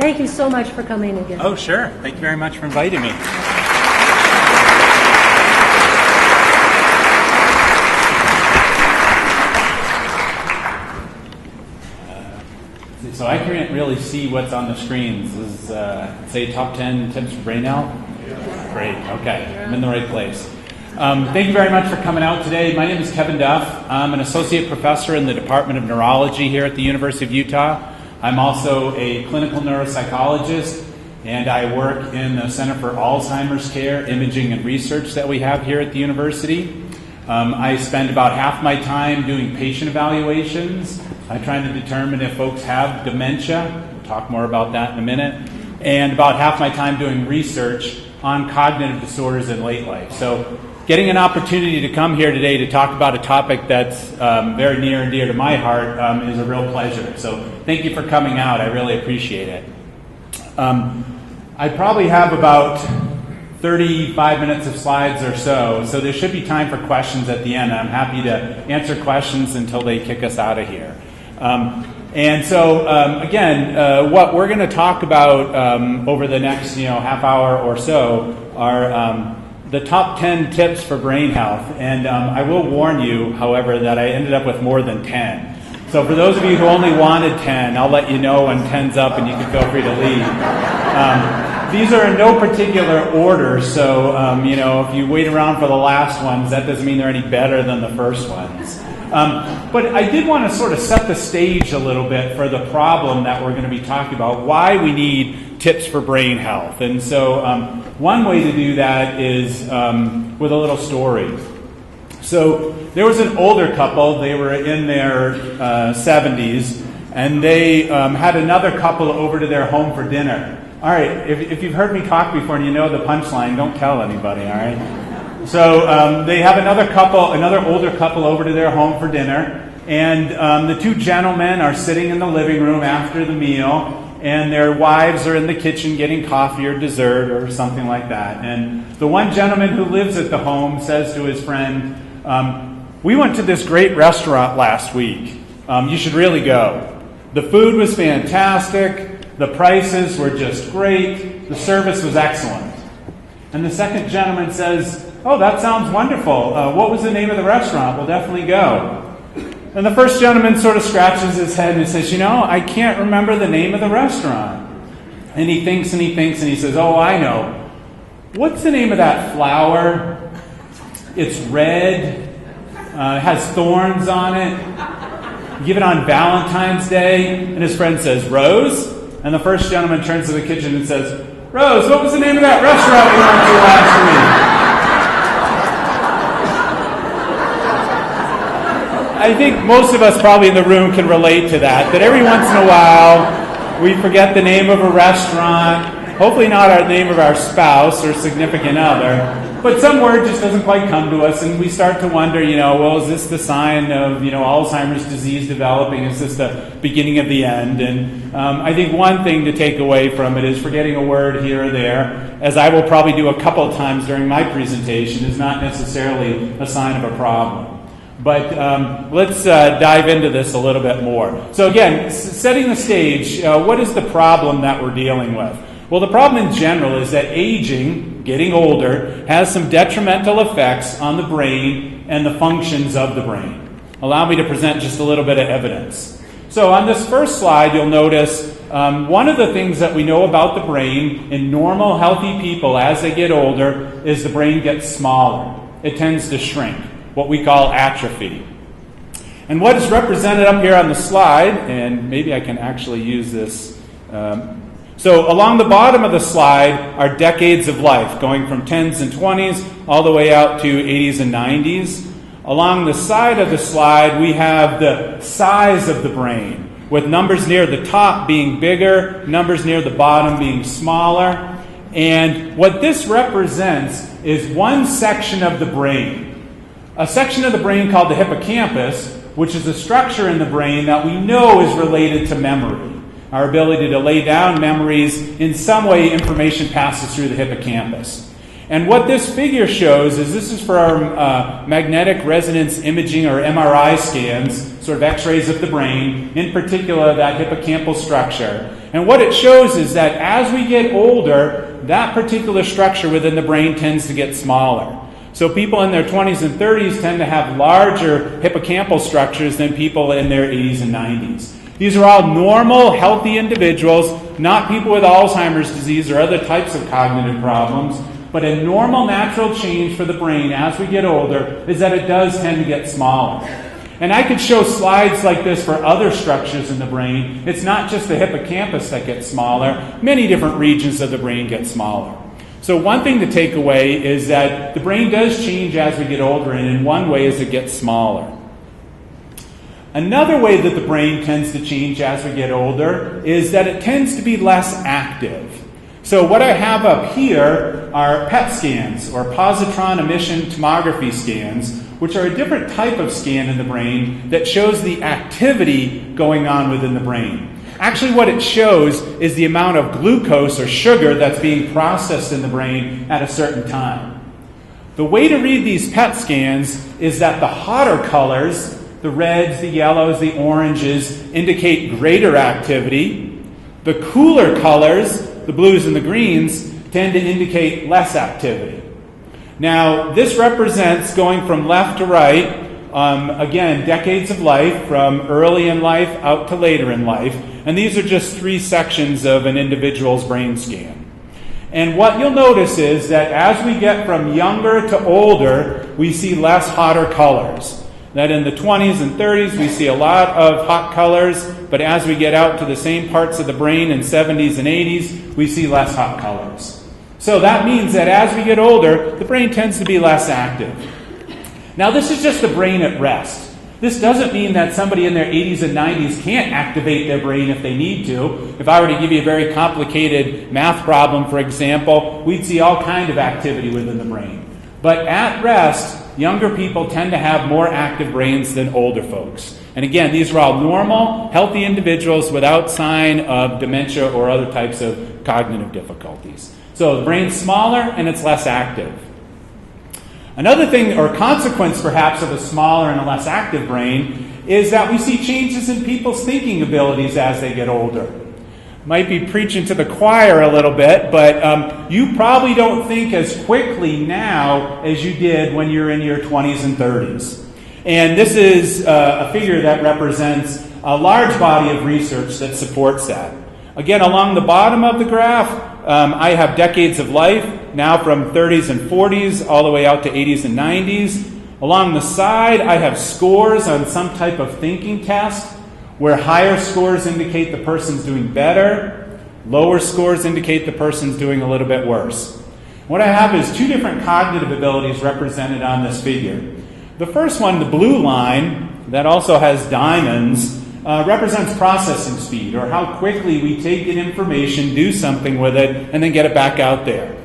Thank you so much for coming again. Oh, sure. Thank you very much for inviting me. So I can't really see what's on the screens. This is, say, top 10 tips for brain health? Great. Okay. I'm in the right place. Thank you very much for coming out today. My name is Kevin Duff. I'm an associate professor in the Department of Neurology here at the University of Utah. I'm also a clinical neuropsychologist, and I work in the Center for Alzheimer's Care, Imaging, and Research that we have here at the university. I spend about half my time doing patient evaluations. I'm trying to determine if folks have dementia. We'll talk more about that in a minute. And about half my time doing research on cognitive disorders in late life. So getting an opportunity to come here today to talk about a topic that's very near and dear to my heart is a real pleasure. So thank you for coming out. I really appreciate it. I probably have about 35 minutes of slides or so there should be time for questions at the end. I'm happy to answer questions until they kick us out of here. Again, what we're going to talk about over the next half hour or so are the top 10 tips for brain health. And I will warn you, however, that I ended up with more than 10. So for those of you who only wanted 10, I'll let you know when 10's up and you can feel free to leave. These are in no particular order, so if you wait around for the last ones, that doesn't mean they're any better than the first ones. But I did want to sort of set the stage a little bit for the problem that we're going to be talking about, why we need tips for brain health. And so one way to do that is with a little story. So there was an older couple, they were in their 70s, and they had another couple over to their home for dinner. All right, if you've heard me talk before and you know the punchline, don't tell anybody, all right? So they have another older couple over to their home for dinner, and the two gentlemen are sitting in the living room after the meal, and their wives are in the kitchen getting coffee or dessert or something like that. And the one gentleman who lives at the home says to his friend, we went to this great restaurant last week. You should really go. The food was fantastic. The prices were just great. The service was excellent. And the second gentleman says, oh, that sounds wonderful. What was the name of the restaurant? We'll definitely go. And the first gentleman sort of scratches his head and says, I can't remember the name of the restaurant. And he thinks and he thinks and he says, oh, I know. What's the name of that flower? It's red. It has thorns on it. You give it on Valentine's Day. And his friend says, Rose? And the first gentleman turns to the kitchen and says, Rose, what was the name of that restaurant we went to last week? I think most of us probably in the room can relate to that every once in a while we forget the name of a restaurant, hopefully not the name of our spouse or significant other, but some word just doesn't quite come to us, and we start to wonder, well, is this the sign of, Alzheimer's disease developing? Is this the beginning of the end? And I think one thing to take away from it is forgetting a word here or there, as I will probably do a couple of times during my presentation, is not necessarily a sign of a problem. But let's dive into this a little bit more. So again, setting the stage, what is the problem that we're dealing with? Well, the problem in general is that aging, getting older, has some detrimental effects on the brain and the functions of the brain. Allow me to present just a little bit of evidence. So on this first slide, you'll notice one of the things that we know about the brain in normal, healthy people as they get older is the brain gets smaller. It tends to shrink, what we call atrophy. And what is represented up here on the slide, and maybe I can actually use this. So along the bottom of the slide are decades of life, going from 10s and 20s all the way out to 80s and 90s. Along the side of the slide, we have the size of the brain, with numbers near the top being bigger, numbers near the bottom being smaller. And what this represents is one section of the brain, a section of the brain called the hippocampus, which is a structure in the brain that we know is related to memory. Our ability to lay down memories, in some way information passes through the hippocampus. And what this figure shows is this is for our magnetic resonance imaging or MRI scans, sort of x-rays of the brain, in particular that hippocampal structure. And what it shows is that as we get older, that particular structure within the brain tends to get smaller. So people in their 20s and 30s tend to have larger hippocampal structures than people in their 80s and 90s. These are all normal, healthy individuals, not people with Alzheimer's disease or other types of cognitive problems, but a normal natural change for the brain as we get older is that it does tend to get smaller. And I could show slides like this for other structures in the brain. It's not just the hippocampus that gets smaller. Many different regions of the brain get smaller. So one thing to take away is that the brain does change as we get older, and in one way is it gets smaller. Another way that the brain tends to change as we get older is that it tends to be less active. So what I have up here are PET scans, or positron emission tomography scans, which are a different type of scan in the brain that shows the activity going on within the brain. Actually, what it shows is the amount of glucose or sugar that's being processed in the brain at a certain time. The way to read these PET scans is that the hotter colors, the reds, the yellows, the oranges, indicate greater activity. The cooler colors, the blues and the greens, tend to indicate less activity. Now, this represents going from left to right, again, decades of life, from early in life out to later in life. And these are just 3 sections of an individual's brain scan. And what you'll notice is that as we get from younger to older, we see less hotter colors. That in the 20s and 30s, we see a lot of hot colors, but as we get out to the same parts of the brain in 70s and 80s, we see less hot colors. So that means that as we get older, the brain tends to be less active. Now, this is just the brain at rest. This doesn't mean that somebody in their 80s and 90s can't activate their brain if they need to. If I were to give you a very complicated math problem, for example, we'd see all kind of activity within the brain. But at rest, younger people tend to have more active brains than older folks. And again, these are all normal, healthy individuals without sign of dementia or other types of cognitive difficulties. So the brain's smaller and it's less active. Another thing, or consequence perhaps, of a smaller and a less active brain is that we see changes in people's thinking abilities as they get older. Might be preaching to the choir a little bit, but you probably don't think as quickly now as you did when you're in your 20s and 30s. And this is a figure that represents a large body of research that supports that. Again, along the bottom of the graph, I have decades of life, now from 30s and 40s all the way out to 80s and 90s. Along the side, I have scores on some type of thinking test, where higher scores indicate the person's doing better, lower scores indicate the person's doing a little bit worse. What I have is 2 different cognitive abilities represented on this figure. The first one, the blue line, that also has diamonds, represents processing speed, or how quickly we take in information, do something with it, and then get it back out there.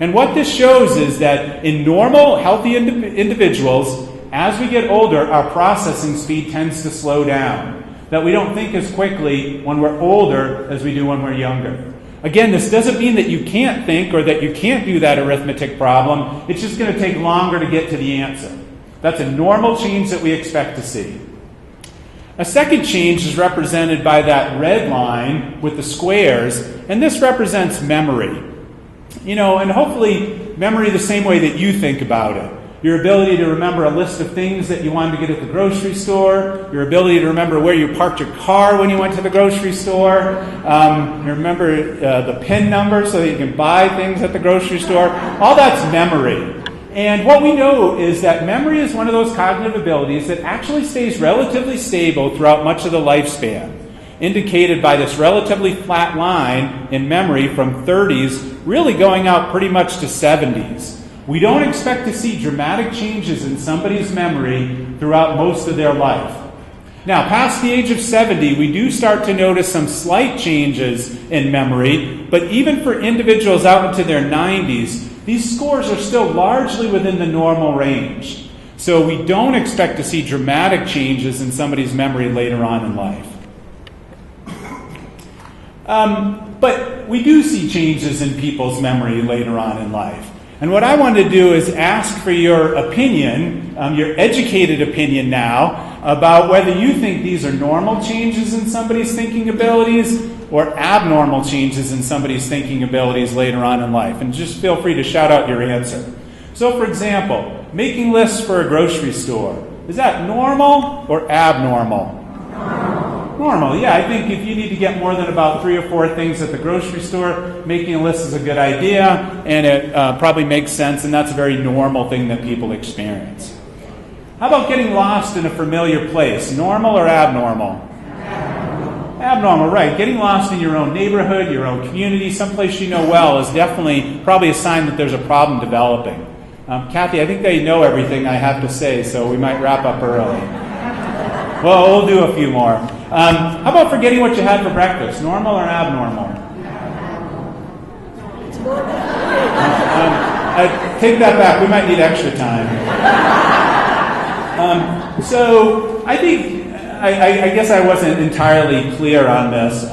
And what this shows is that in normal, healthy individuals, as we get older, our processing speed tends to slow down. That we don't think as quickly when we're older as we do when we're younger. Again, this doesn't mean that you can't think or that you can't do that arithmetic problem. It's just going to take longer to get to the answer. That's a normal change that we expect to see. A second change is represented by that red line with the squares, and this represents memory. And hopefully memory the same way that you think about it. Your ability to remember a list of things that you wanted to get at the grocery store, your ability to remember where you parked your car when you went to the grocery store, you remember the PIN number so that you can buy things at the grocery store. All that's memory. And what we know is that memory is one of those cognitive abilities that actually stays relatively stable throughout much of the lifespan, indicated by this relatively flat line in memory from 30s, really going out pretty much to 70s. We don't expect to see dramatic changes in somebody's memory throughout most of their life. Now, past the age of 70, we do start to notice some slight changes in memory, but even for individuals out into their 90s, these scores are still largely within the normal range. So we don't expect to see dramatic changes in somebody's memory later on in life. But we do see changes in people's memory later on in life. And what I want to do is ask for your opinion, your educated opinion now, about whether you think these are normal changes in somebody's thinking abilities or abnormal changes in somebody's thinking abilities later on in life. And just feel free to shout out your answer. So, for example, making lists for a grocery store. Is that normal or abnormal? Normal, yeah. I think if you need to get more than about 3 or 4 things at the grocery store, making a list is a good idea, and it probably makes sense, and that's a very normal thing that people experience. How about getting lost in a familiar place? Normal or abnormal? Abnormal, right. Getting lost in your own neighborhood, your own community, someplace you know well is definitely probably a sign that there's a problem developing. Kathy, I think they know everything I have to say, so we might wrap up early. Well, we'll do a few more. How about forgetting what you had for breakfast? Normal or abnormal? Take that back. We might need extra time. So I think, I guess I wasn't entirely clear on this.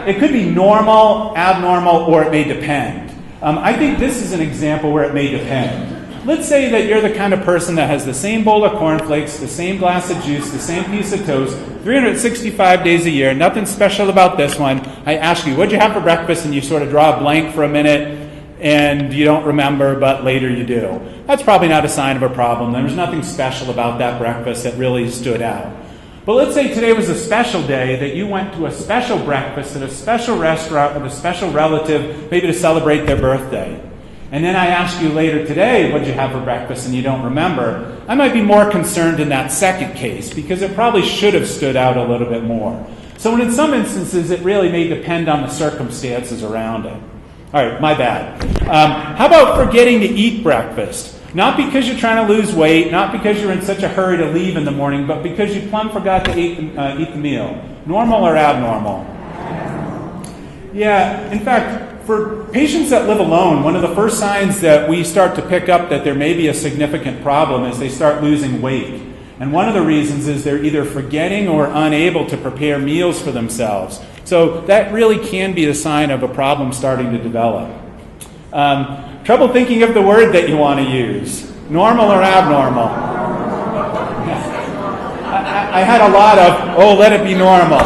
It could be normal, abnormal, or it may depend. I think this is an example where it may depend. Let's say that you're the kind of person that has the same bowl of cornflakes, the same glass of juice, the same piece of toast, 365 days a year, nothing special about this one. I ask you, what'd you have for breakfast? And you sort of draw a blank for a minute, and you don't remember, but later you do. That's probably not a sign of a problem. There's nothing special about that breakfast that really stood out. But let's say today was a special day, that you went to a special breakfast at a special restaurant with a special relative, maybe to celebrate their birthday. And then I ask you later today, what'd you have for breakfast, and you don't remember. I might be more concerned in that second case, because it probably should have stood out a little bit more. So in some instances, it really may depend on the circumstances around it. All right, my bad. How about forgetting to eat breakfast? Not because you're trying to lose weight, not because you're in such a hurry to leave in the morning, but because you plumb forgot to eat the meal. Normal or abnormal? Yeah, in fact, for patients that live alone, one of the first signs that we start to pick up that there may be a significant problem is they start losing weight. And one of the reasons is they're either forgetting or unable to prepare meals for themselves. So that really can be a sign of a problem starting to develop. Trouble thinking of the word that you want to use. Normal or abnormal? I had a lot of, let it be normal.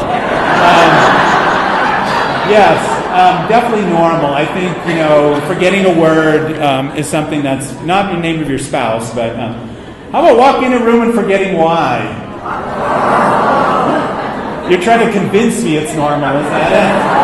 Yes. Definitely normal. I think, forgetting a word is something that's not the name of your spouse, but how about walking in a room and forgetting why? You're trying to convince me it's normal, is that it?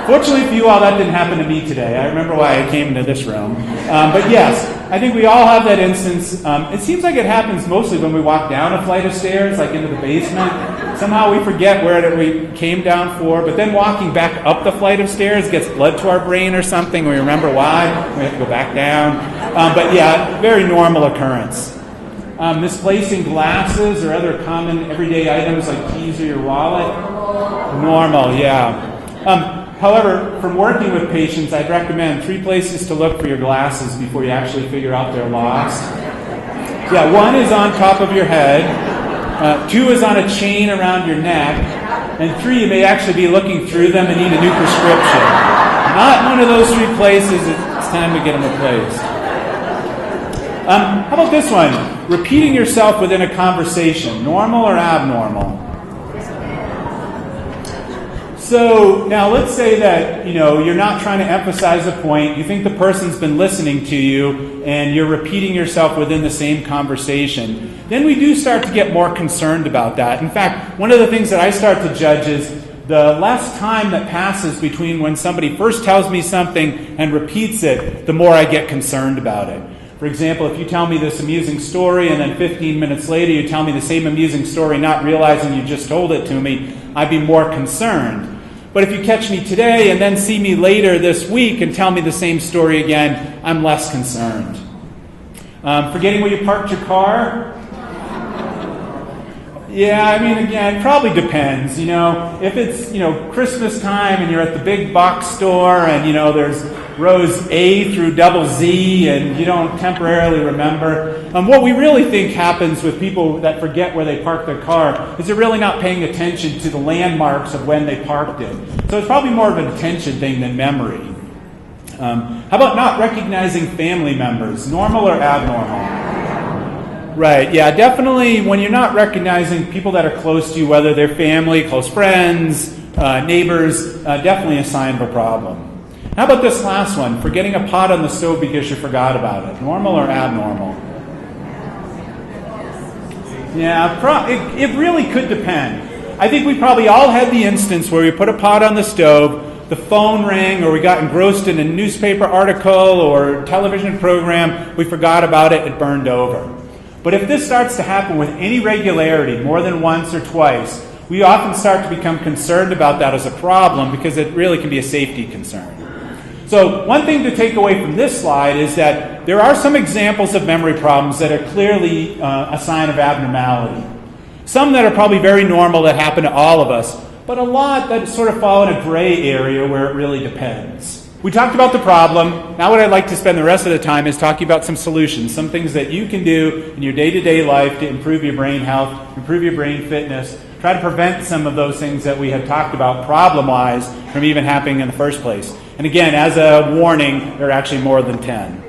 Fortunately for you all, that didn't happen to me today. I remember why I came into this room. But yes, I think we all have that instance. It seems like it happens mostly when we walk down a flight of stairs, like into the basement. Somehow we forget where we came down for, but then walking back up the flight of stairs gets blood to our brain or something. We remember why. We have to go back down. But yeah, very normal occurrence. Misplacing glasses or other common everyday items like keys or your wallet. Normal, yeah. However, from working with patients, I'd recommend 3 places to look for your glasses before you actually figure out they're lost. Yeah, 1 is on top of your head. 2 is on a chain around your neck. And 3, you may actually be looking through them and need a new prescription. Not one of those 3 places. It's time to get them replaced. How about this one? Repeating yourself within a conversation. Normal or abnormal? So now let's say that, you're not trying to emphasize a point. You think the person's been listening to you and you're repeating yourself within the same conversation. Then we do start to get more concerned about that. In fact, one of the things that I start to judge is the less time that passes between when somebody first tells me something and repeats it, the more I get concerned about it. For example, if you tell me this amusing story and then 15 minutes later you tell me the same amusing story, not realizing you just told it to me, I'd be more concerned. But if you catch me today and then see me later this week and tell me the same story again, I'm less concerned. Forgetting where you parked your car? Yeah, again, it probably depends. If it's, Christmas time and you're at the big box store and, there's rows A through double Z and you don't temporarily remember. What we really think happens with people that forget where they park their car is they're really not paying attention to the landmarks of when they parked it. So it's probably more of an attention thing than memory. How about not recognizing family members, normal or abnormal? Right, yeah, definitely when you're not recognizing people that are close to you, whether they're family, close friends, neighbors, definitely a sign of a problem. How about this last one, forgetting a pot on the stove because you forgot about it, normal or abnormal? Yeah, it really could depend. I think we probably all had the instance where we put a pot on the stove, the phone rang, or we got engrossed in a newspaper article or television program, we forgot about it, it burned over. But if this starts to happen with any regularity, more than once or twice, we often start to become concerned about that as a problem because it really can be a safety concern. So one thing to take away from this slide is that there are some examples of memory problems that are clearly a sign of abnormality. Some that are probably very normal that happen to all of us, but a lot that sort of fall in a gray area where it really depends. We talked about the problem. Now what I'd like to spend the rest of the time is talking about some solutions, some things that you can do in your day-to-day life to improve your brain health, improve your brain fitness, try to prevent some of those things that we have talked about problem-wise from even happening in the first place. And again, as a warning, there are actually more than 10.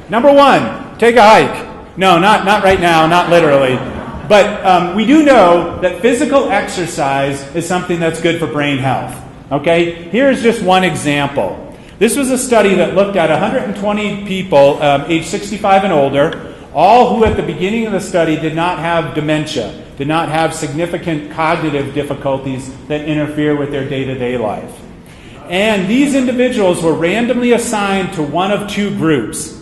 Number 1, take a hike. No, not right now, not literally. But we do know that physical exercise is something that's good for brain health. Okay? Here's just one example. This was a study that looked at 120 people age 65 and older, all who at the beginning of the study did not have dementia, did not have significant cognitive difficulties that interfere with their day-to-day life. And these individuals were randomly assigned to one of two groups.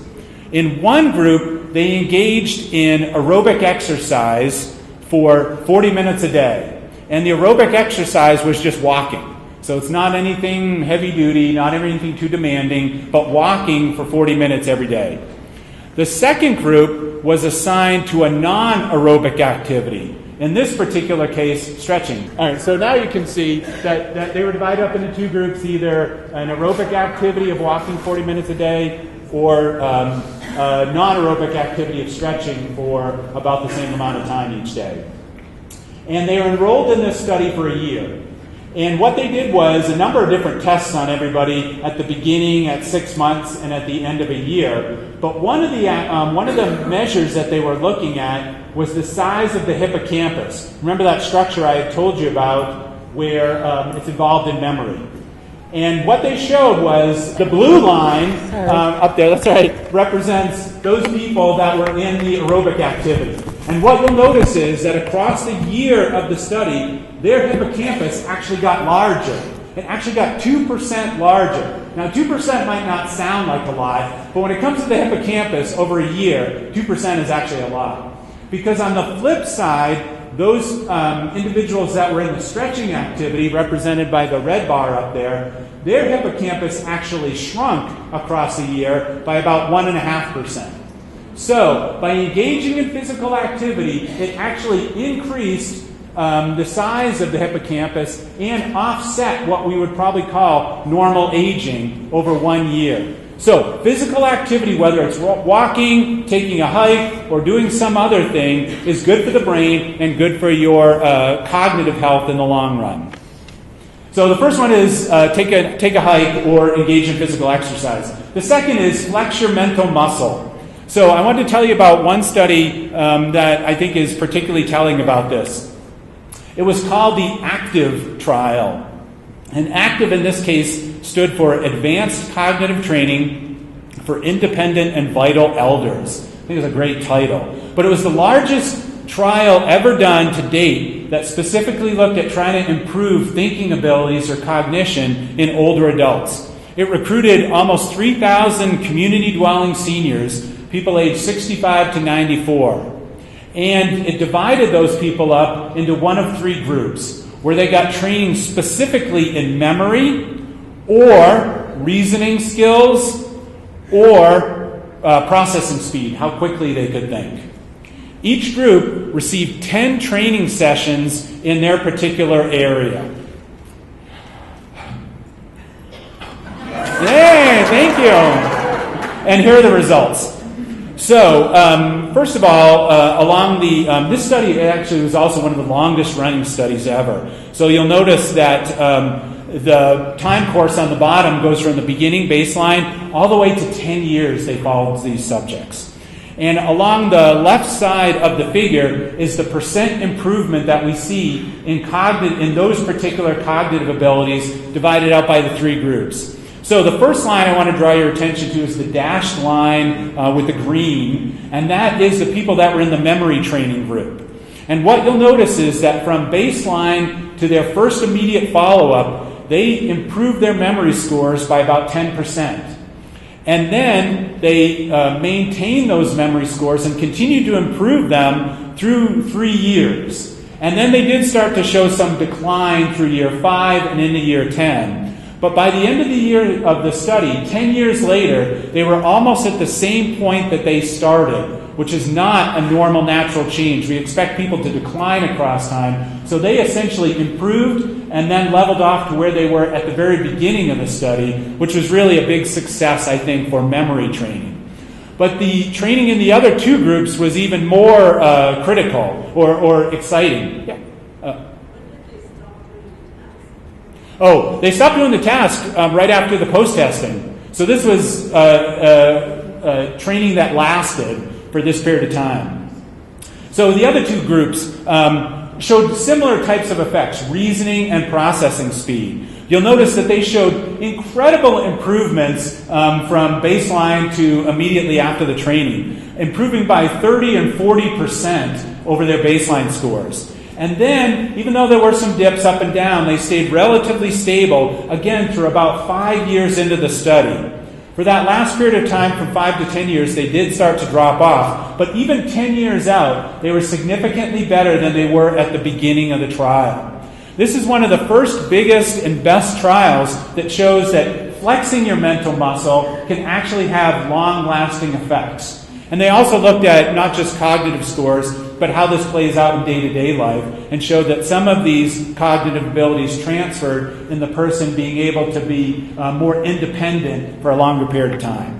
In one group, they engaged in aerobic exercise for 40 minutes a day. And the aerobic exercise was just walking. So it's not anything heavy duty, not anything too demanding, but walking for 40 minutes every day. The second group was assigned to a non-aerobic activity. In this particular case, stretching. All right, so now you can see that they were divided up into two groups, either an aerobic activity of walking 40 minutes a day or a non-aerobic activity of stretching for about the same amount of time each day. And they were enrolled in this study for a year. And what they did was a number of different tests on everybody at the beginning, at 6 months, and at the end of a year. But one of the measures that they were looking at was the size of the hippocampus. Remember that structure I had told you about where it's involved in memory. And what they showed was the blue line up there, that's right, represents those people that were in the aerobic activity. And what you'll notice is that across the year of the study, their hippocampus actually got larger. It actually got 2% larger. Now, 2% might not sound like a lot, but when it comes to the hippocampus over a year, 2% is actually a lot. Because on the flip side, those individuals that were in the stretching activity, represented by the red bar up there, their hippocampus actually shrunk across a year by about 1.5%. So, by engaging in physical activity, it actually increased the size of the hippocampus and offset what we would probably call normal aging over 1 year. So, physical activity, whether it's walking, taking a hike, or doing some other thing, is good for the brain and good for your cognitive health in the long run. So the first one is take a hike or engage in physical exercise. The second is flex your mental muscle. So I wanted to tell you about one study that I think is particularly telling about this. It was called the ACTIVE trial. And ACTIVE in this case stood for Advanced Cognitive Training for Independent and Vital Elders. I think it's a great title. But it was the largest trial ever done to date that specifically looked at trying to improve thinking abilities or cognition in older adults. It recruited almost 3,000 community-dwelling seniors, people aged 65 to 94. And it divided those people up into one of three groups, where they got training specifically in memory, or reasoning skills, or processing speed, how quickly they could think. Each group received 10 training sessions in their particular area. Yay, thank you. And here are the results. So, first of all, along this study actually was also one of the longest running studies ever. So you'll notice that the time course on the bottom goes from the beginning baseline all the way to 10 years they followed these subjects. And along the left side of the figure is the percent improvement that we see in those particular cognitive abilities divided out by the three groups. So the first line I want to draw your attention to is the dashed line with the green, and that is the people that were in the memory training group. And what you'll notice is that from baseline to their first immediate follow-up, they improved their memory scores by about 10%. And then they maintained those memory scores and continued to improve them through 3 years. And then they did start to show some decline through year 5 and into year 10. But by the end of the year of the study, 10 years later, they were almost at the same point that they started, which is not a normal natural change. We expect people to decline across time. So they essentially improved and then leveled off to where they were at the very beginning of the study, which was really a big success, I think, for memory training. But the training in the other two groups was even more critical or exciting. Yeah. They stopped doing the task right after the post-testing. So this was training that lasted for this period of time. So the other two groups showed similar types of effects, reasoning and processing speed. You'll notice that they showed incredible improvements from baseline to immediately after the training, improving by 30 and 40% over their baseline scores. And then, even though there were some dips up and down, they stayed relatively stable, again, through about 5 years into the study. For that last period of time, from 5 to 10 years, they did start to drop off. But even 10 years out, they were significantly better than they were at the beginning of the trial. This is one of the first, biggest, and best trials that shows that flexing your mental muscle can actually have long-lasting effects. And they also looked at not just cognitive scores, but how this plays out in day-to-day life, and showed that some of these cognitive abilities transferred in the person being able to be more independent for a longer period of time.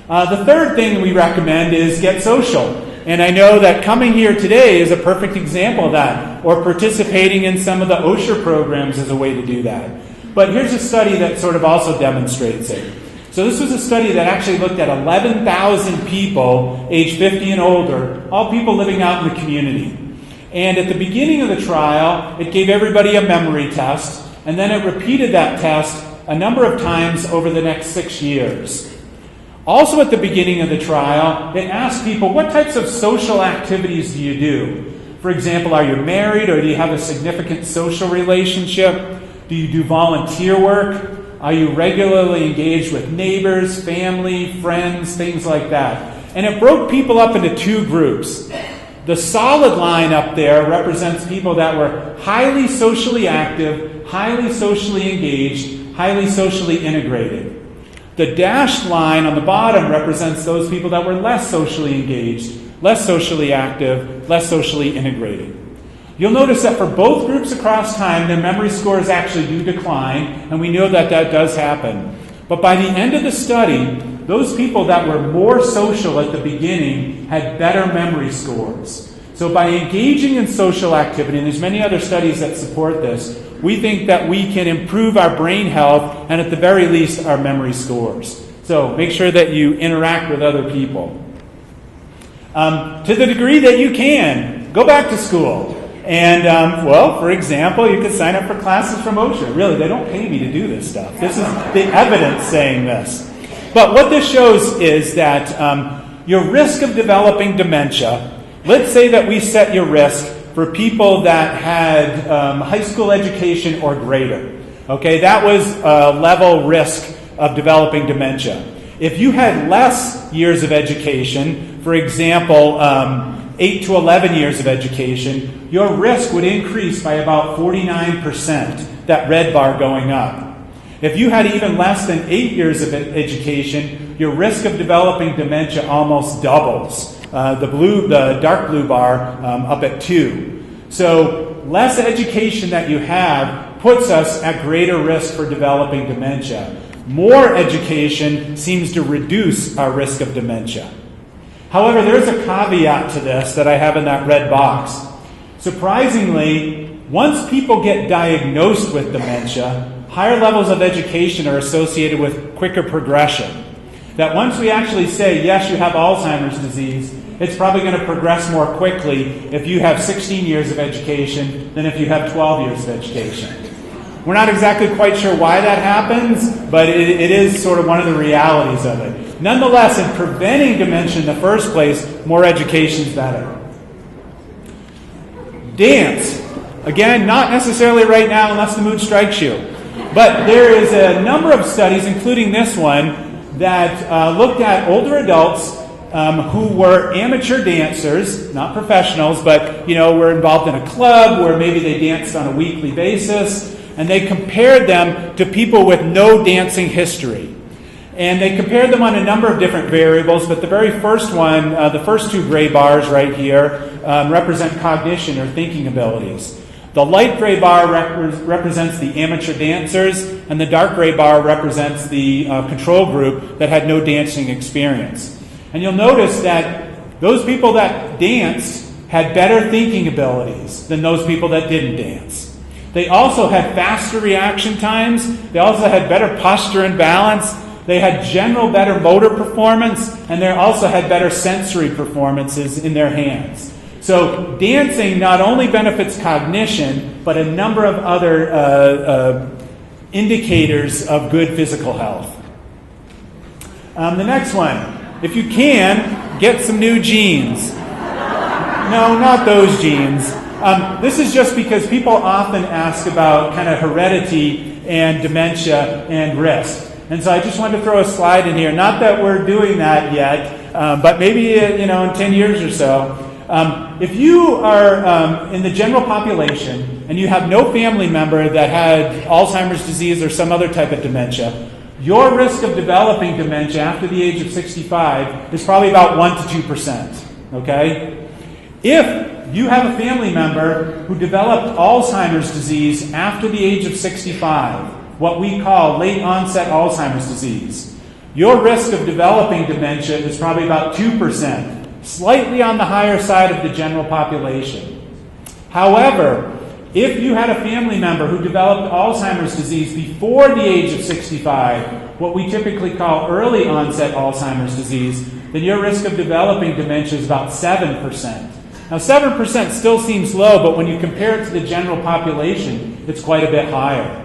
The third thing we recommend is get social. And I know that coming here today is a perfect example of that, or participating in some of the Osher programs is a way to do that. But here's a study that sort of also demonstrates it. So this was a study that actually looked at 11,000 people aged 50 and older, all people living out in the community. And at the beginning of the trial, it gave everybody a memory test, and then it repeated that test a number of times over the next 6 years. Also at the beginning of the trial, it asked people, what types of social activities do you do? For example, are you married, or do you have a significant social relationship? Do you do volunteer work? Are you regularly engaged with neighbors, family, friends, things like that? And it broke people up into two groups. The solid line up there represents people that were highly socially active, highly socially engaged, highly socially integrated. The dashed line on the bottom represents those people that were less socially engaged, less socially active, less socially integrated. You'll notice that for both groups across time, their memory scores actually do decline, and we know that that does happen. But by the end of the study, those people that were more social at the beginning had better memory scores. So by engaging in social activity, and there's many other studies that support this, we think that we can improve our brain health and at the very least our memory scores. So make sure that you interact with other people. To the degree that you can, go back to school. And, for example, you could sign up for classes from Osher. Really, they don't pay me to do this stuff. This is the evidence saying this. But what this shows is that your risk of developing dementia, let's say that we set your risk for people that had high school education or greater. Okay, that was a level risk of developing dementia. If you had less years of education, for example, 8 to 11 years of education, your risk would increase by about 49%, that red bar going up. If you had even less than 8 years of education, your risk of developing dementia almost doubles. The dark blue bar up at 2. So less education that you have puts us at greater risk for developing dementia. More education seems to reduce our risk of dementia. However, there is a caveat to this that I have in that red box. Surprisingly, once people get diagnosed with dementia, higher levels of education are associated with quicker progression. That once we actually say, yes, you have Alzheimer's disease, it's probably going to progress more quickly if you have 16 years of education than if you have 12 years of education. We're not exactly quite sure why that happens, but it is sort of one of the realities of it. Nonetheless, in preventing dementia in the first place, more education is better. Dance. Again, not necessarily right now unless the mood strikes you. But there is a number of studies, including this one, that looked at older adults who were amateur dancers, not professionals, but were involved in a club where maybe they danced on a weekly basis, and they compared them to people with no dancing history. And they compared them on a number of different variables, but the very first one, the first two gray bars right here, represent cognition or thinking abilities. The light gray bar represents the amateur dancers, and the dark gray bar represents the control group that had no dancing experience. And you'll notice that those people that danced had better thinking abilities than those people that didn't dance. They also had faster reaction times. They also had better posture and balance. They had general better motor performance, and they also had better sensory performances in their hands. So dancing not only benefits cognition, but a number of other indicators of good physical health. The next one. If you can, get some new jeans. No, not those jeans. This is just because people often ask about kind of heredity and dementia and risk. And so I just wanted to throw a slide in here. Not that we're doing that yet, but maybe in 10 years or so. If you are in the general population and you have no family member that had Alzheimer's disease or some other type of dementia, your risk of developing dementia after the age of 65 is probably about 1 to 2%. Okay? If you have a family member who developed Alzheimer's disease after the age of 65, what we call late onset Alzheimer's disease, your risk of developing dementia is probably about 2%, slightly on the higher side of the general population. However, if you had a family member who developed Alzheimer's disease before the age of 65, what we typically call early onset Alzheimer's disease, then your risk of developing dementia is about 7%. Now 7% still seems low, but when you compare it to the general population, it's quite a bit higher.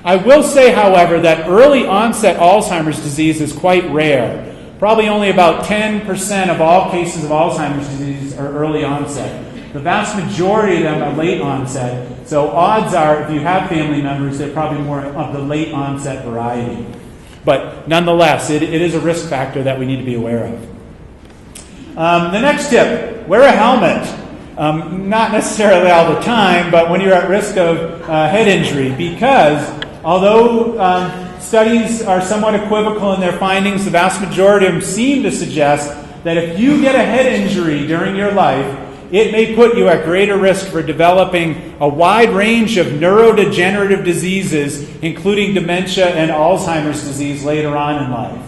I will say, however, that early onset Alzheimer's disease is quite rare. Probably only about 10% of all cases of Alzheimer's disease are early onset. The vast majority of them are late onset, so odds are if you have family members, they're probably more of the late onset variety. But nonetheless, it is a risk factor that we need to be aware of. The next tip, wear a helmet. Not necessarily all the time, but when you're at risk of head injury, because although studies are somewhat equivocal in their findings, the vast majority of them seem to suggest that if you get a head injury during your life, it may put you at greater risk for developing a wide range of neurodegenerative diseases, including dementia and Alzheimer's disease later on in life.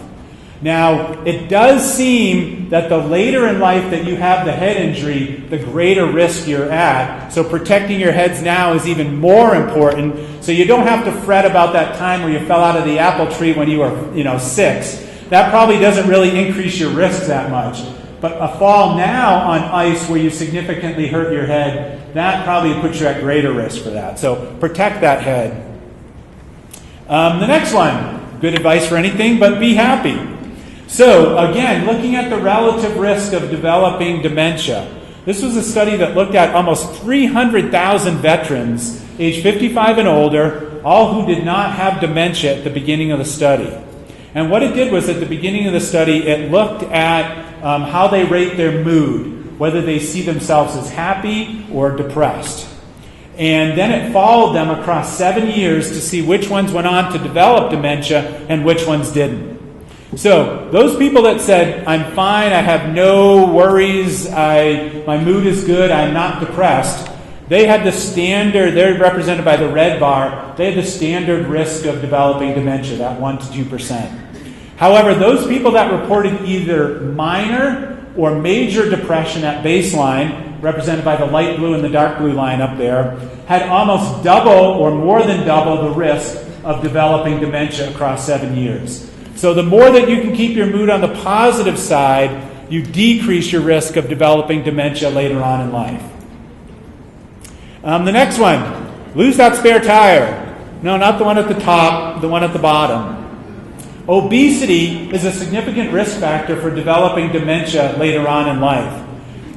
Now, it does seem that the later in life that you have the head injury, the greater risk you're at. So protecting your heads now is even more important. So you don't have to fret about that time where you fell out of the apple tree when you were, 6. That probably doesn't really increase your risk that much. But a fall now on ice where you significantly hurt your head, that probably puts you at greater risk for that. So protect that head. The next one, good advice for anything, but be happy. So again, looking at the relative risk of developing dementia. This was a study that looked at almost 300,000 veterans, age 55 and older, all who did not have dementia at the beginning of the study. And what it did was at the beginning of the study, it looked at how they rate their mood, whether they see themselves as happy or depressed. And then it followed them across 7 years to see which ones went on to develop dementia and which ones didn't. So those people that said, I'm fine, I have no worries, my mood is good, I'm not depressed, they had the standard, they're represented by the red bar, they had the standard risk of developing dementia, that 1 to 2%. However, those people that reported either minor or major depression at baseline, represented by the light blue and the dark blue line up there, had almost double or more than double the risk of developing dementia across 7 years. So the more that you can keep your mood on the positive side, you decrease your risk of developing dementia later on in life. The next one, lose that spare tire. No, not the one at the top, the one at the bottom. Obesity is a significant risk factor for developing dementia later on in life.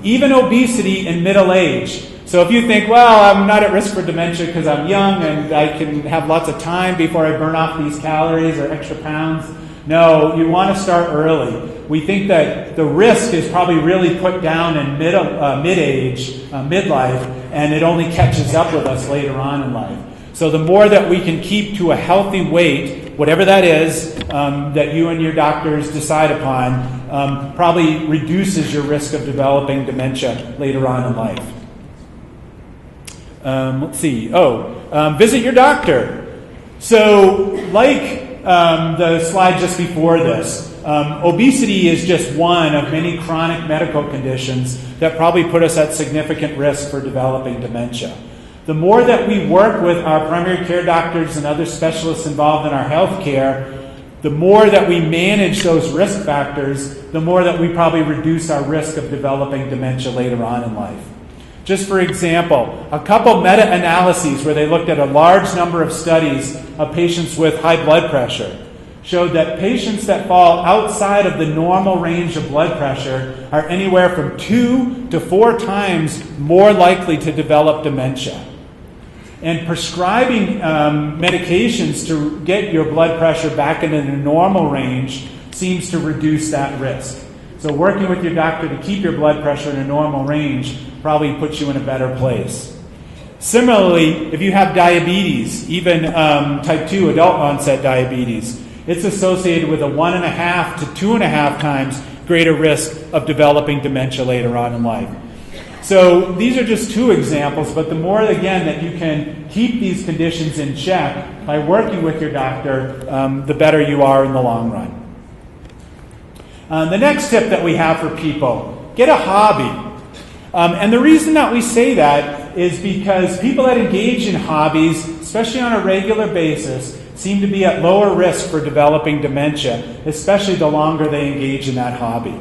Even obesity in middle age. So if you think, well, I'm not at risk for dementia because I'm young and I can have lots of time before I burn off these calories or extra pounds. No, you want to start early. We think that the risk is probably really put down in mid-age, midlife, and it only catches up with us later on in life. So the more that we can keep to a healthy weight, whatever that is, that you and your doctors decide upon, probably reduces your risk of developing dementia later on in life. Let's see. Visit your doctor. So like the slide just before this, obesity is just one of many chronic medical conditions that probably put us at significant risk for developing dementia. The more that we work with our primary care doctors and other specialists involved in our health care, the more that we manage those risk factors, the more that we probably reduce our risk of developing dementia later on in life. Just for example, a couple meta-analyses where they looked at a large number of studies of patients with high blood pressure showed that patients that fall outside of the normal range of blood pressure are anywhere from 2 to 4 times more likely to develop dementia. And prescribing medications to get your blood pressure back into the normal range seems to reduce that risk. So working with your doctor to keep your blood pressure in a normal range probably puts you in a better place. Similarly, if you have diabetes, even type 2 adult onset diabetes, it's associated with a 1.5 to 2.5 times greater risk of developing dementia later on in life. So these are just 2 examples, but the more, again, that you can keep these conditions in check by working with your doctor, the better you are in the long run. The next tip that we have for people, get a hobby. And the reason that we say that is because people that engage in hobbies, especially on a regular basis, seem to be at lower risk for developing dementia, especially the longer they engage in that hobby.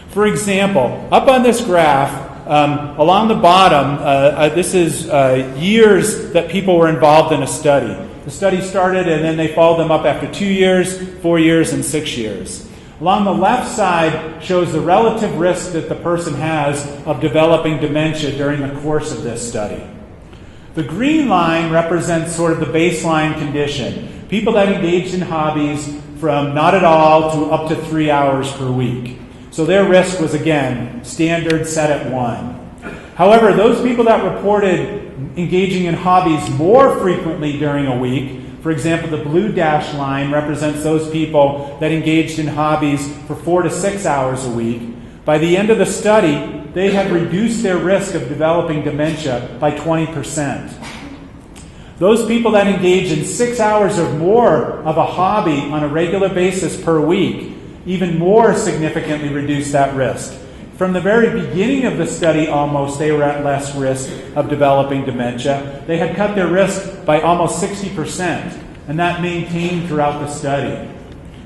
For example, up on this graph, along the bottom, this is years that people were involved in a study. The study started and then they followed them up after 2 years, 4 years, and 6 years. Along the left side shows the relative risk that the person has of developing dementia during the course of this study. The green line represents sort of the baseline condition. People that engaged in hobbies from not at all to up to 3 hours per week. So their risk was, again, standard set at 1. However, those people that reported engaging in hobbies more frequently during a week, for example, the blue dashed line represents those people that engaged in hobbies for 4 to 6 hours a week. By the end of the study, they had reduced their risk of developing dementia by 20%. Those people that engage in 6 hours or more of a hobby on a regular basis per week even more significantly reduced that risk. From the very beginning of the study, almost, they were at less risk of developing dementia. They had cut their risk by almost 60%, and that maintained throughout the study.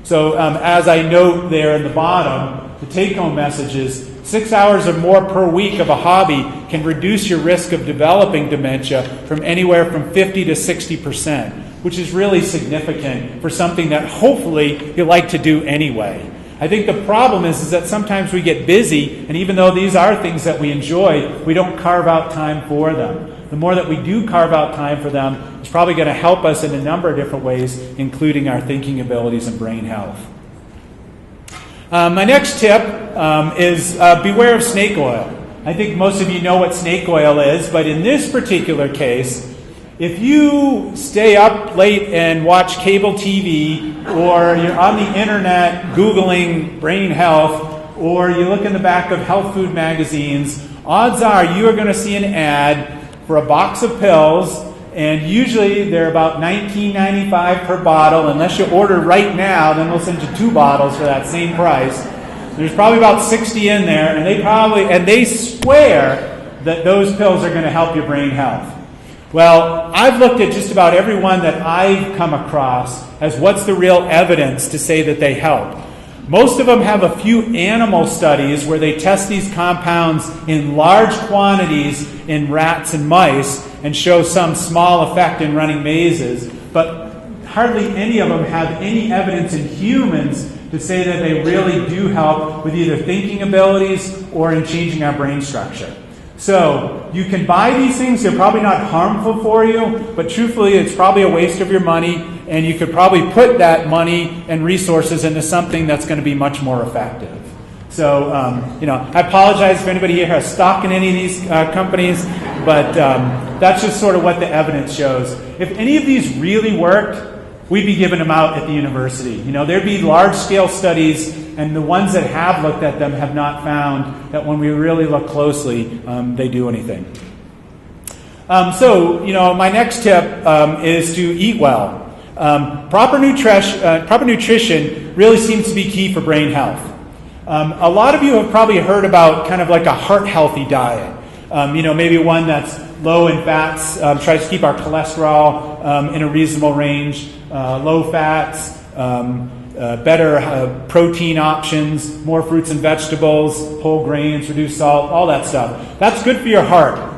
So as I note there in the bottom, the take-home message is 6 hours or more per week of a hobby can reduce your risk of developing dementia from anywhere from 50 to 60%, which is really significant for something that hopefully you like to do anyway. I think the problem is that sometimes we get busy, and even though these are things that we enjoy, we don't carve out time for them. The more that we do carve out time for them, it's probably going to help us in a number of different ways, including our thinking abilities and brain health. My next tip is beware of snake oil. I think most of you know what snake oil is, but in this particular case, if you stay up late and watch cable TV, or you're on the internet Googling brain health, or you look in the back of health food magazines, odds are you are going to see an ad for a box of pills, and usually they're about $19.95 per bottle. Unless you order right now, then we'll send you 2 bottles for that same price. There's probably about 60 in there, and they swear that those pills are going to help your brain health? Well, I've looked at just about every one that I've come across as what's the real evidence to say that they help. Most of them have a few animal studies where they test these compounds in large quantities in rats and mice and show some small effect in running mazes, but hardly any of them have any evidence in humans to say that they really do help with either thinking abilities or in changing our brain structure. So you can buy these things. They're probably not harmful for you, but truthfully, it's probably a waste of your money, and you could probably put that money and resources into something that's going to be much more effective. So, I apologize if anybody here has stock in any of these companies, but that's just sort of what the evidence shows. If any of these really worked, we'd be giving them out at the university. There'd be large-scale studies, and the ones that have looked at them have not found that when we really look closely, they do anything. My next tip is to eat well. Proper nutrition really seems to be key for brain health. A lot of you have probably heard about kind of like a heart-healthy diet. Maybe one that's low in fats, tries to keep our cholesterol in a reasonable range, low fats, better protein options, more fruits and vegetables, whole grains, reduced salt, all that stuff. That's good for your heart.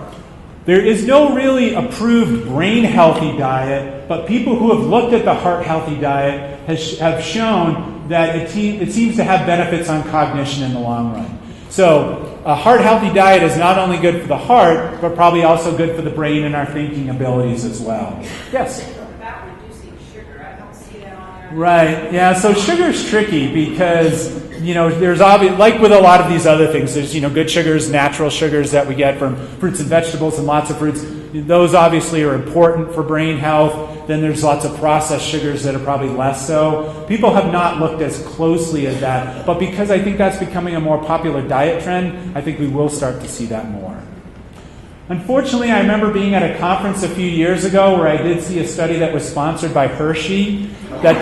There is no really approved brain-healthy diet, but people who have looked at the heart-healthy diet have shown that it seems to have benefits on cognition in the long run. So a heart-healthy diet is not only good for the heart, but probably also good for the brain and our thinking abilities as well. Yes? About reducing sugar, I don't see that on there. Right, yeah, so sugar's tricky because, there's like with a lot of these other things, there's, good sugars, natural sugars that we get from fruits and vegetables and lots of fruits. Those obviously are important for brain health. Then there's lots of processed sugars that are probably less so. People have not looked as closely at that, but because I think that's becoming a more popular diet trend, I think we will start to see that more. Unfortunately, I remember being at a conference a few years ago where I did see a study that was sponsored by Hershey that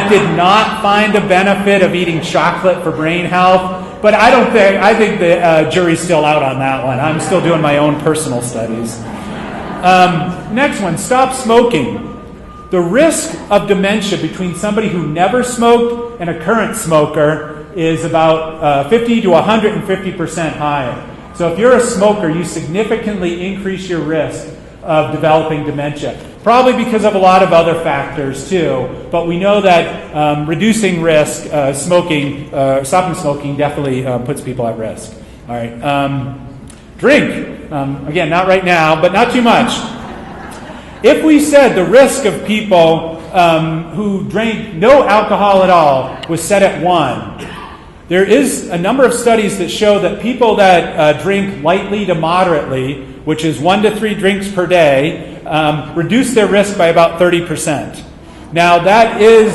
did not find a benefit of eating chocolate for brain health. But I think the jury's still out on that one. I'm still doing my own personal studies. Next one, stop smoking. The risk of dementia between somebody who never smoked and a current smoker is about 50 to 150% higher. So if you're a smoker, you significantly increase your risk of developing dementia. Probably because of a lot of other factors too, but we know that reducing risk, stopping smoking definitely puts people at risk. All right, drink. Again, not right now, but not too much. If we said the risk of people who drank no alcohol at all was set at 1, there is a number of studies that show that people that drink lightly to moderately, which is 1 to 3 drinks per day, reduce their risk by about 30%. Now that is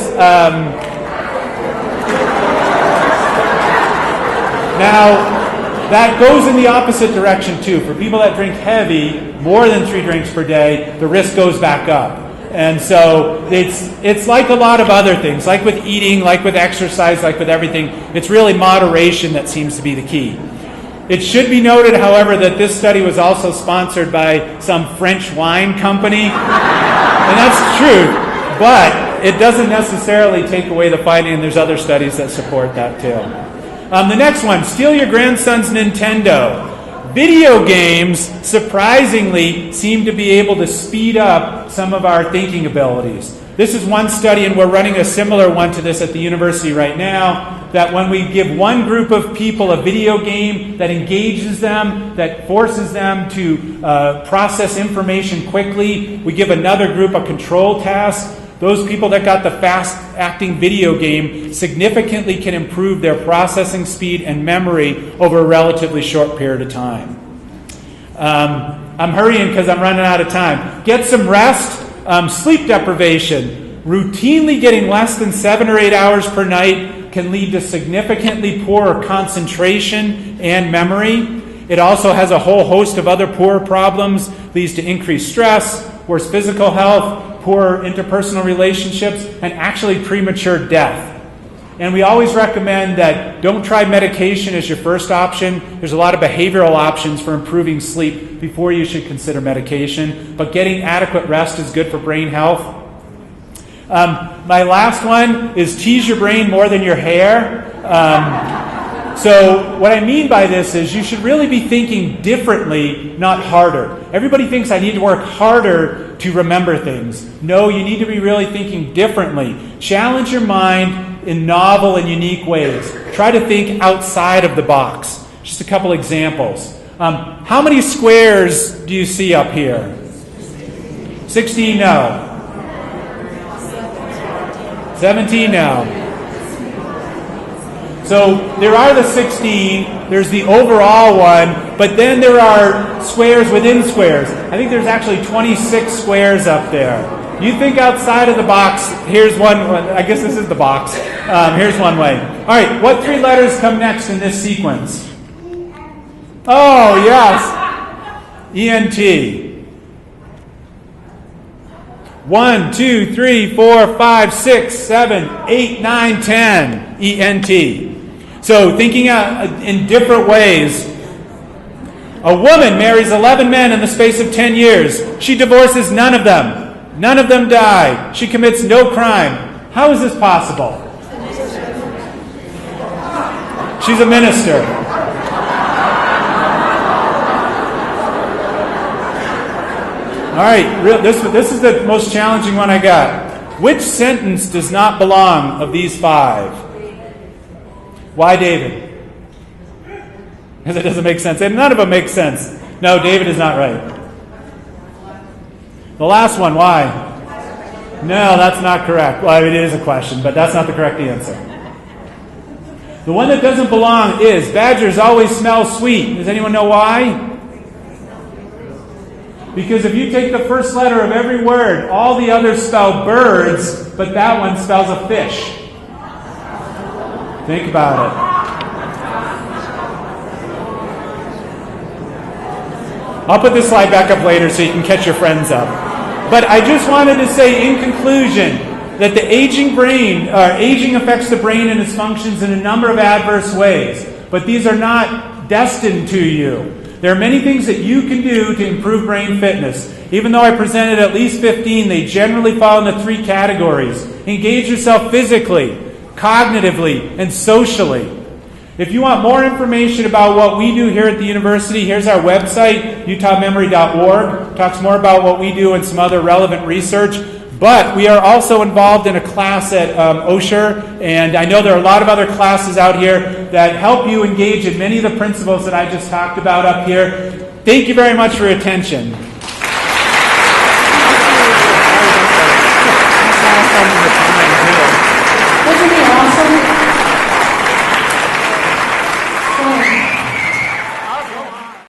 that goes in the opposite direction too. For people that drink heavy, more than 3 drinks per day, the risk goes back up. And so it's like a lot of other things, like with eating, like with exercise, like with everything. It's really moderation that seems to be the key. It should be noted, however, that this study was also sponsored by some French wine company. And that's true, but it doesn't necessarily take away the finding, and there's other studies that support that too. The next one, steal your grandson's Nintendo. Video games, surprisingly, seem to be able to speed up some of our thinking abilities. This is one study, and we're running a similar one to this at the university right now, that when we give one group of people a video game that engages them, that forces them to process information quickly, we give another group a control task. Those people that got the fast-acting video game significantly can improve their processing speed and memory over a relatively short period of time. I'm hurrying because I'm running out of time. Get some rest. Sleep deprivation. Routinely getting less than 7 or 8 hours per night can lead to significantly poorer concentration and memory. It also has a whole host of other poor problems, leads to increased stress, worse physical health, poor interpersonal relationships, and actually premature death. And we always recommend that don't try medication as your first option. There's a lot of behavioral options for improving sleep before you should consider medication. But getting adequate rest is good for brain health. My last one is tease your brain more than your hair. So what I mean by this is you should really be thinking differently, not harder. Everybody thinks I need to work harder to remember things. No, you need to be really thinking differently. Challenge your mind in novel and unique ways. Try to think outside of the box. Just a couple examples. How many squares do you see up here? 16, no. 17, no. So there are the 16, there's the overall one, but then there are squares within squares. I think there's actually 26 squares up there. You think outside of the box. Here's one. I guess this is the box. Here's one way. All right, what 3 letters come next in this sequence? Oh, yes. ENT. 1, 2, 3, 4, 5, 6, 7, 8, 9, 10. ENT. So thinking in different ways. A woman marries 11 men in the space of 10 years. She divorces none of them. None of them die. She commits no crime. How is this possible? She's a minister. All right, this is the most challenging one I got. Which sentence does not belong of these 5? Why David? Because it doesn't make sense. And none of them make sense. No, David is not right. The last one, why? No, that's not correct. Well, it is a question, but that's not the correct answer. The one that doesn't belong is badgers always smell sweet. Does anyone know why? Because if you take the first letter of every word, all the others spell birds, but that one spells a fish. Think about it. I'll put this slide back up later so you can catch your friends up. But I just wanted to say in conclusion that the aging brain, aging affects the brain and its functions in a number of adverse ways. But these are not destined to you. There are many things that you can do to improve brain fitness. Even though I presented at least 15, they generally fall into 3 categories. Engage yourself physically, cognitively, and socially. If you want more information about what we do here at the university, here's our website, utahmemory.org. Talks more about what we do and some other relevant research. But we are also involved in a class at Osher, and I know there are a lot of other classes out here that help you engage in many of the principles that I just talked about up here. Thank you very much for your attention.